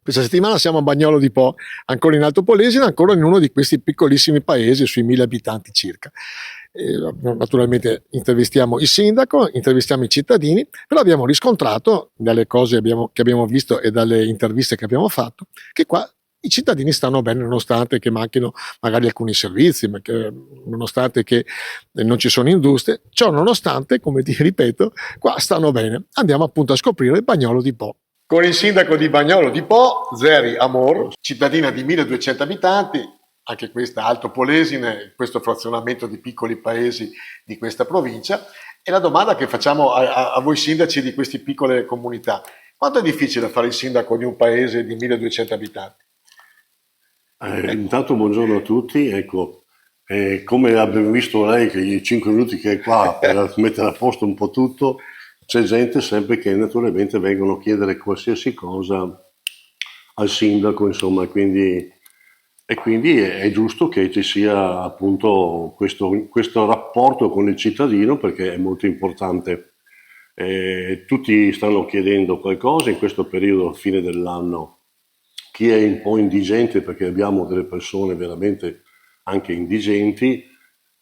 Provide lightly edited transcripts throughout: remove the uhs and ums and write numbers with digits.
Questa settimana siamo a Bagnolo di Po, ancora in Alto Polesine, ancora in uno di questi piccolissimi paesi sui 1000 abitanti circa. Naturalmente intervistiamo il sindaco, intervistiamo i cittadini, però abbiamo riscontrato dalle cose che abbiamo visto e dalle interviste che abbiamo fatto che qua i cittadini stanno bene nonostante che manchino magari alcuni servizi, nonostante che non ci sono industrie, ciò nonostante, come ti ripeto, qua stanno bene. Andiamo appunto a scoprire Bagnolo di Po. Con il sindaco di Bagnolo di Po, Zeri Amor, cittadina di 1200 abitanti, anche questa Alto Polesine, questo frazionamento di piccoli paesi di questa provincia. E la domanda che facciamo a voi sindaci di queste piccole comunità: quanto è difficile fare il sindaco di un paese di 1200 abitanti? Intanto buongiorno a tutti, ecco, come abbiamo visto lei che i 5 minuti che è qua per mettere a posto un po' tutto, c'è gente sempre che naturalmente vengono a chiedere qualsiasi cosa al sindaco, insomma, e quindi è giusto che ci sia appunto questo rapporto con il cittadino, perché è molto importante. Tutti stanno chiedendo qualcosa in questo periodo, fine dell'anno. Chi è un po' indigente, perché abbiamo delle persone veramente anche indigenti,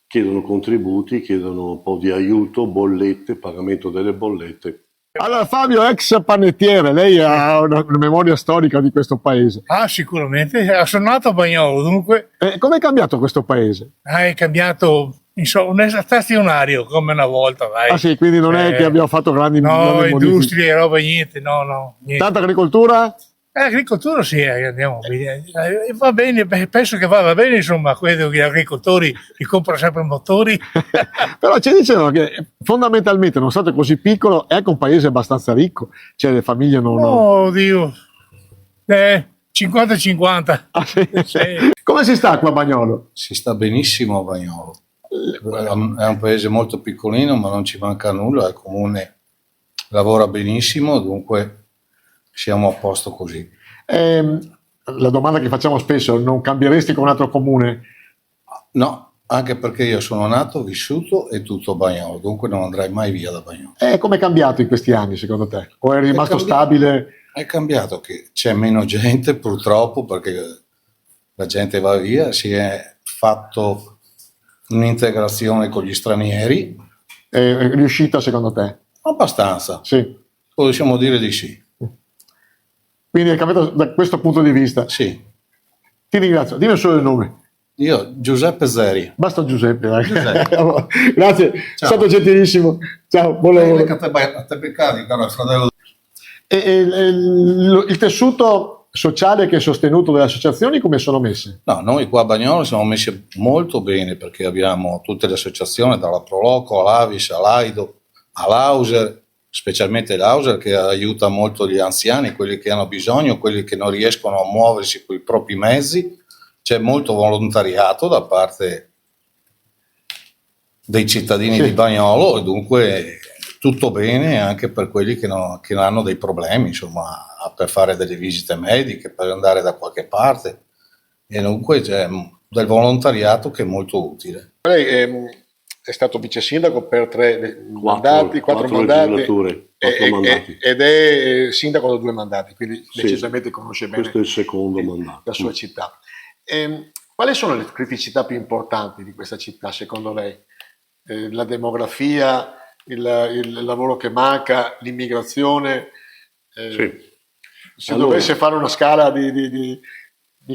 chiedono contributi, chiedono un po' di aiuto, bollette, pagamento delle bollette. Allora Fabio, ex panettiere, lei ha una memoria storica di questo paese. Ah, sicuramente, sono nato a Bagnolo, dunque Com'è cambiato questo paese? è cambiato, insomma, un stazionario come una volta, dai. Ah sì, quindi non è che abbiamo fatto grandi No, modifiche. industrie, roba, niente, no, niente. Tanta agricoltura? Agricoltura sì, andiamo, va bene, penso che vada bene, insomma, credo che gli agricoltori li comprano sempre motori. Però ci dicevano che fondamentalmente, nonostante così piccolo, è anche un paese abbastanza ricco, cioè le famiglie non... Oh, Dio, 50-50. Ah, sì? Sì. Come si sta qua a Bagnolo? Si sta benissimo a Bagnolo, è un paese molto piccolino ma non ci manca nulla, il comune lavora benissimo, dunque siamo a posto così. La domanda che facciamo spesso: non cambieresti con un altro comune? No, anche perché io sono nato, vissuto e tutto a Bagnolo, dunque non andrai mai via da Bagnolo. Come è cambiato in questi anni secondo te? O è rimasto stabile? È cambiato che c'è meno gente purtroppo, perché la gente va via, si è fatto un'integrazione con gli stranieri. È riuscita secondo te? Abbastanza, Sì. possiamo dire di sì. Quindi è cambiato da questo punto di vista. Sì. Ti ringrazio. Dimmi solo il nome. Io, Giuseppe Zeri. Basta Giuseppe. Dai. Giuseppe. Grazie, è Ciao. stato gentilissimo. Ciao, buon lavoro. A te peccati, caro fratello. Il tessuto sociale che è sostenuto dalle associazioni come sono messe? No, noi qua a Bagnolo siamo messi molto bene, perché abbiamo tutte le associazioni, dalla Proloco all'Avis, all'Aido, all'Auser, specialmente l'Auser, che aiuta molto gli anziani, quelli che hanno bisogno, quelli che non riescono a muoversi con i propri mezzi. C'è molto volontariato da parte dei cittadini di Bagnolo, e dunque tutto bene anche per quelli che hanno dei problemi, insomma, per fare delle visite mediche, per andare da qualche parte, e dunque c'è del volontariato che è molto utile. Lei è stato vice sindaco per quattro mandati, ed è sindaco da 2 mandati, quindi decisamente conosce bene questo è il secondo mandato. la sua città. Quali sono le criticità più importanti di questa città secondo lei? La demografia, il lavoro che manca, l'immigrazione? Se dovesse fare una scala di...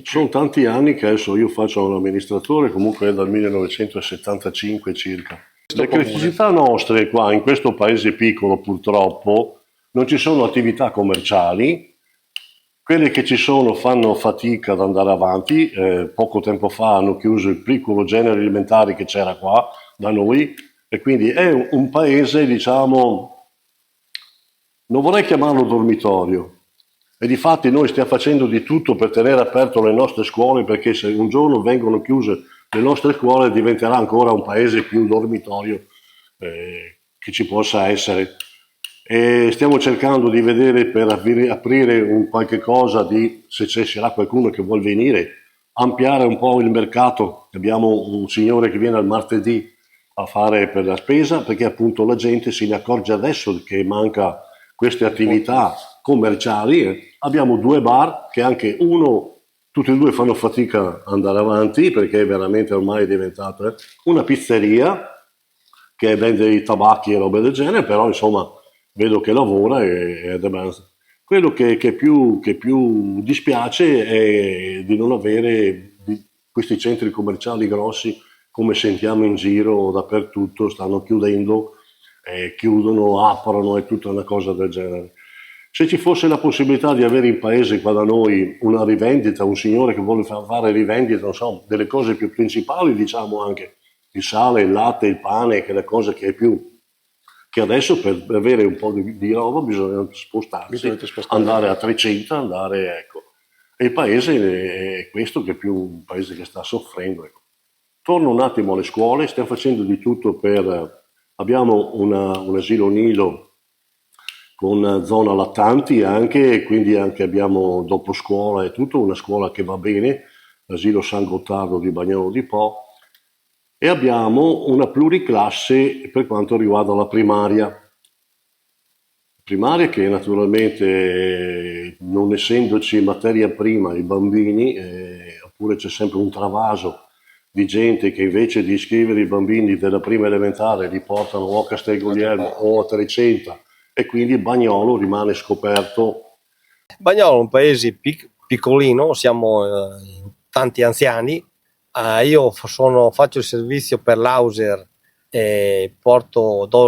Sono tanti anni che adesso io faccio l'amministratore, comunque è dal 1975 circa. Le criticità nostre qua in questo paese piccolo, purtroppo non ci sono attività commerciali, quelle che ci sono fanno fatica ad andare avanti. Poco tempo fa hanno chiuso il piccolo genere alimentare che c'era qua da noi, e quindi è un paese, diciamo, non vorrei chiamarlo dormitorio. E difatti noi stiamo facendo di tutto per tenere aperto le nostre scuole, perché se un giorno vengono chiuse le nostre scuole diventerà ancora un paese più dormitorio che ci possa essere. E stiamo cercando di vedere per aprire un qualche cosa di, se ci sarà qualcuno che vuol venire, ampliare un po' il mercato. Abbiamo un signore che viene al martedì a fare per la spesa, perché appunto la gente se ne accorge adesso che manca queste attività commerciali, abbiamo 2 bar che anche tutti e due fanno fatica ad andare avanti perché veramente ormai è diventato una pizzeria che vende i tabacchi e robe del genere, però insomma vedo che lavora ed è abbastanza. Quello che più dispiace è di non avere questi centri commerciali grossi, come sentiamo in giro dappertutto, stanno chiudendo, chiudono, aprono e tutta una cosa del genere. Se ci fosse la possibilità di avere in paese qua da noi una rivendita, un signore che vuole fare rivendita, non so, delle cose più principali, diciamo anche il sale, il latte, il pane, che è la cosa che è più che adesso per avere un po' di roba bisogna spostarsi, andare a 300, ecco. E il paese è questo che è più un paese che sta soffrendo. Ecco. Torno un attimo alle scuole, stiamo facendo di tutto abbiamo un asilo nido con zona lattanti anche, e quindi anche abbiamo dopo scuola e tutto, una scuola che va bene, l'asilo San Gottardo di Bagnolo di Po, e abbiamo una pluriclasse per quanto riguarda la primaria. Primaria che naturalmente non essendoci materia prima i bambini, oppure c'è sempre un travaso di gente che invece di iscrivere i bambini della prima elementare li portano o a Castel Guglielmo o a 300 e quindi Bagnolo rimane scoperto. Bagnolo è un paese piccolino, siamo tanti anziani. Io faccio il servizio per l'Auser e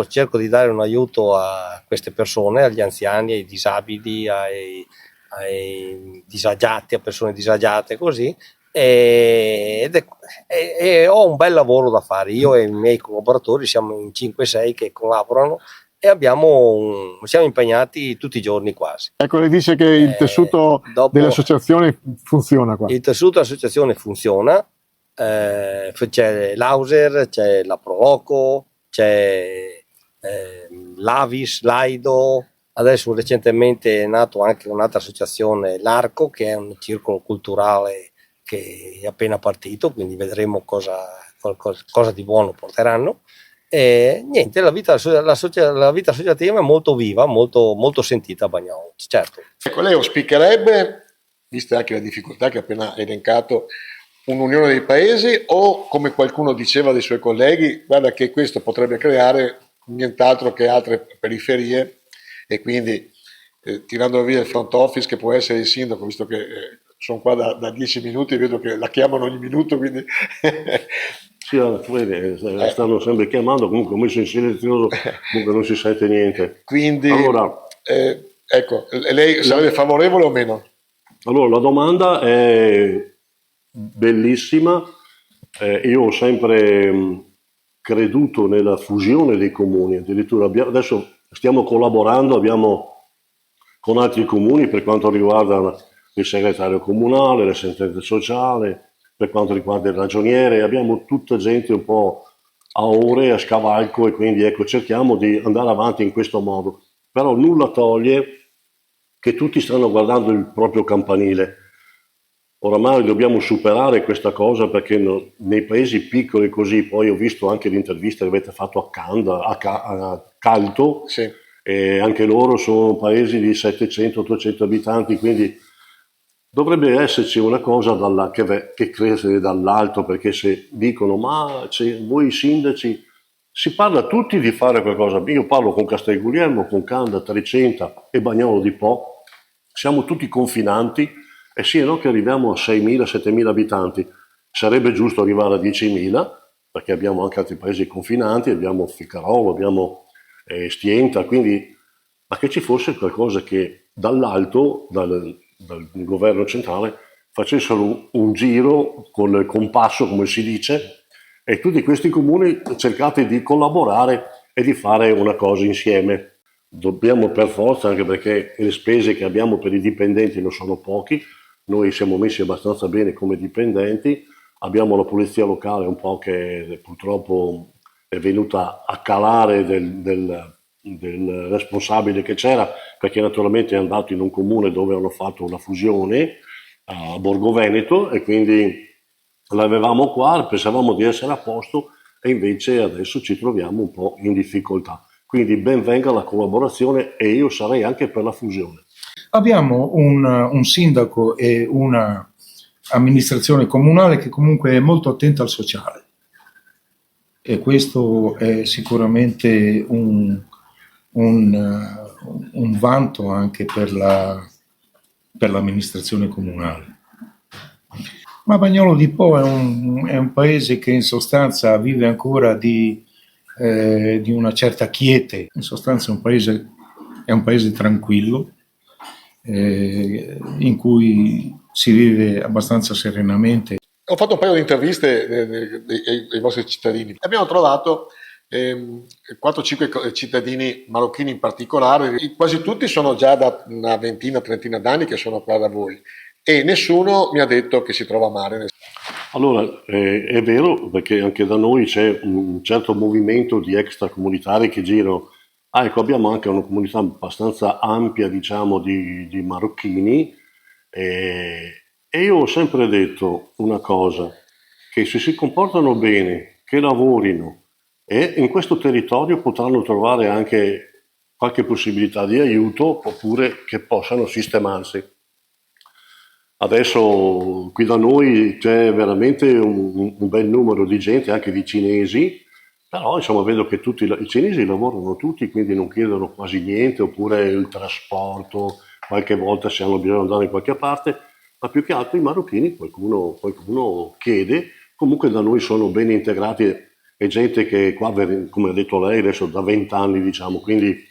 cerco di dare un aiuto a queste persone, agli anziani, ai disabili, ai disagiati, a persone disagiate, così. E ho un bel lavoro da fare. Io e i miei collaboratori siamo in 5-6 che collaborano e siamo impegnati tutti i giorni quasi. Ecco, lei dice che il tessuto dell'associazione funziona qua. Il tessuto dell'associazione funziona. C'è l'Auser, c'è la Proloco, c'è l'Avis, l'Aido, adesso recentemente è nato anche un'altra associazione, l'Arco, che è un circolo culturale che è appena partito, quindi vedremo cosa di buono porteranno. E niente, la vita associativa è molto viva, molto, molto sentita a Bagnolo, certo. Ecco, lei auspicherebbe, viste anche le difficoltà che ha appena elencato, un'unione dei paesi, o come qualcuno diceva dei suoi colleghi, guarda che questo potrebbe creare nient'altro che altre periferie e quindi tirando via il front office che può essere il sindaco, visto che sono qua da 10 minuti, vedo che la chiamano ogni minuto, quindi sì, stanno sempre chiamando, comunque ho messo in silenzioso, comunque non si sente niente. Quindi, allora, ecco, lei sarebbe favorevole o meno? Allora, la domanda è bellissima, io ho sempre creduto nella fusione dei comuni, addirittura adesso stiamo collaborando, abbiamo con altri comuni per quanto riguarda il segretario comunale, l'assistente sociale, per quanto riguarda il ragioniere, abbiamo tutta gente un po' a ore, a scavalco, e quindi ecco, cerchiamo di andare avanti in questo modo, però nulla toglie che tutti stanno guardando il proprio campanile. Oramai dobbiamo superare questa cosa, perché nei paesi piccoli così, poi ho visto anche l'intervista che avete fatto a Canda, a Calto, sì. E anche loro sono paesi di 700-800 abitanti, quindi dovrebbe esserci una cosa che cresce dall'alto, perché se dicono ma voi sindaci, si parla tutti di fare qualcosa. Io parlo con Castel Guglielmo, con Canda, 300 e Bagnolo di Po, siamo tutti confinanti. E sì, no, che arriviamo a 6.000-7.000 abitanti, sarebbe giusto arrivare a 10.000, perché abbiamo anche altri paesi confinanti, abbiamo Ficarolo, abbiamo Stienta, quindi ma che ci fosse qualcosa che dall'alto, dal governo centrale, facessero un giro con il compasso, come si dice, e tutti questi comuni cercate di collaborare e di fare una cosa insieme. Dobbiamo per forza, anche perché le spese che abbiamo per i dipendenti non sono pochi, noi siamo messi abbastanza bene come dipendenti, abbiamo la polizia locale un po' che purtroppo è venuta a calare del responsabile che c'era, perché naturalmente è andato in un comune dove hanno fatto una fusione a Borgo Veneto, e quindi l'avevamo qua, pensavamo di essere a posto e invece adesso ci troviamo un po' in difficoltà. Quindi ben venga la collaborazione, e io sarei anche per la fusione. Abbiamo un sindaco e una amministrazione comunale che comunque è molto attenta al sociale, e questo è sicuramente un vanto anche per l'amministrazione comunale. Ma Bagnolo di Po è un paese che in sostanza vive ancora di una certa quiete. In sostanza è un paese tranquillo, in cui si vive abbastanza serenamente. Ho fatto un paio di interviste ai vostri cittadini. Abbiamo trovato 4-5 cittadini marocchini in particolare, quasi tutti sono già da una ventina, trentina d'anni che sono qua da voi, e nessuno mi ha detto che si trova male. Allora, è vero, perché anche da noi c'è un certo movimento di extracomunitari che girano. Ecco, abbiamo anche una comunità abbastanza ampia, diciamo, di marocchini, e io ho sempre detto una cosa, che se si comportano bene, che lavorino, e in questo territorio potranno trovare anche qualche possibilità di aiuto, oppure che possano sistemarsi. Adesso qui da noi c'è veramente un bel numero di gente, anche di cinesi, però insomma vedo che tutti i cinesi lavorano tutti, quindi non chiedono quasi niente, oppure il trasporto, qualche volta se hanno bisogno di andare in qualche parte, ma più che altro i marocchini qualcuno chiede. Comunque da noi sono ben integrati, è gente che qua, come ha detto lei, adesso da 20 anni, diciamo, quindi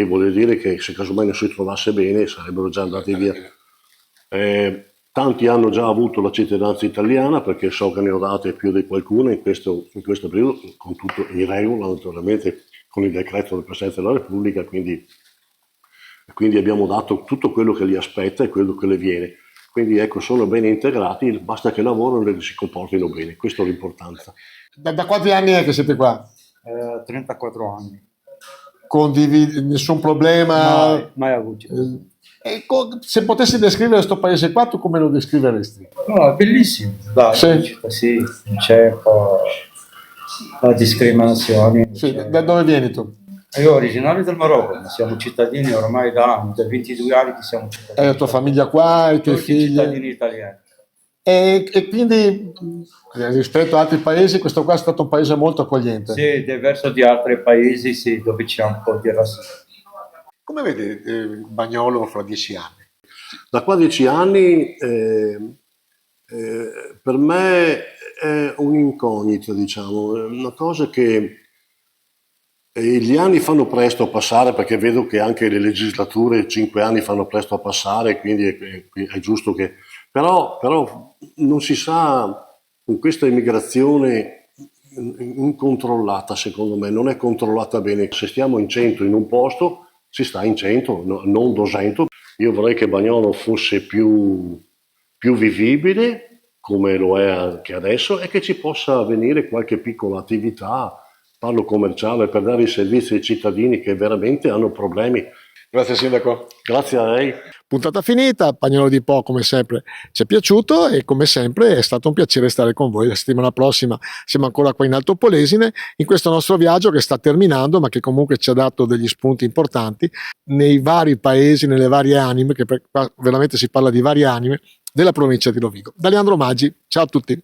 vuol dire che se casomai non si trovasse bene sarebbero già andati via. Tanti hanno già avuto la cittadinanza italiana, perché so che ne ho date più di qualcuno in questo periodo, con tutto in regola naturalmente, con il decreto del Presidente della Repubblica, quindi abbiamo dato tutto quello che li aspetta e quello che le viene. Quindi ecco, sono ben integrati, basta che lavorino e che si comportino bene, questa è l'importanza. Da quanti anni è che siete qua? 34 anni. Condividi nessun problema? Mai avuto. Se potessi descrivere questo paese qua, tu come lo descriveresti? No, è bellissimo. Dai, Sì. sì, non c'è un po' la discriminazione. Sì, da dove vieni tu? Io originario del Marocco, ma siamo cittadini ormai da 22 anni che siamo cittadini. La tua famiglia qua, i tuoi Tutti figli? cittadini italiani. E quindi rispetto ad altri paesi, questo qua è stato un paese molto accogliente. Sì, diverso di altri paesi, sì, dove c'è un po' di razzismo. Come vede Bagnolo fra 10 anni? Da qua a 10 anni per me è un'incognita, diciamo, è una cosa che gli anni fanno presto a passare, perché vedo che anche le legislature 5 anni fanno presto a passare, quindi è giusto che... Però non si sa, con questa immigrazione incontrollata, secondo me, non è controllata bene. Se stiamo in 100 in un posto, si sta in 100, non 200. Io vorrei che Bagnolo fosse più vivibile, come lo è anche adesso, e che ci possa avvenire qualche piccola attività, parlo commerciale, per dare i servizi ai cittadini che veramente hanno problemi. Grazie Sindaco. Grazie a lei. Puntata finita, Bagnolo di Po come sempre ci è piaciuto e come sempre è stato un piacere stare con voi. La settimana prossima siamo ancora qua in Alto Polesine in questo nostro viaggio che sta terminando, ma che comunque ci ha dato degli spunti importanti nei vari paesi, nelle varie anime, che qua veramente si parla di varie anime della provincia di Rovigo. Da Leandro Maggi, ciao a tutti.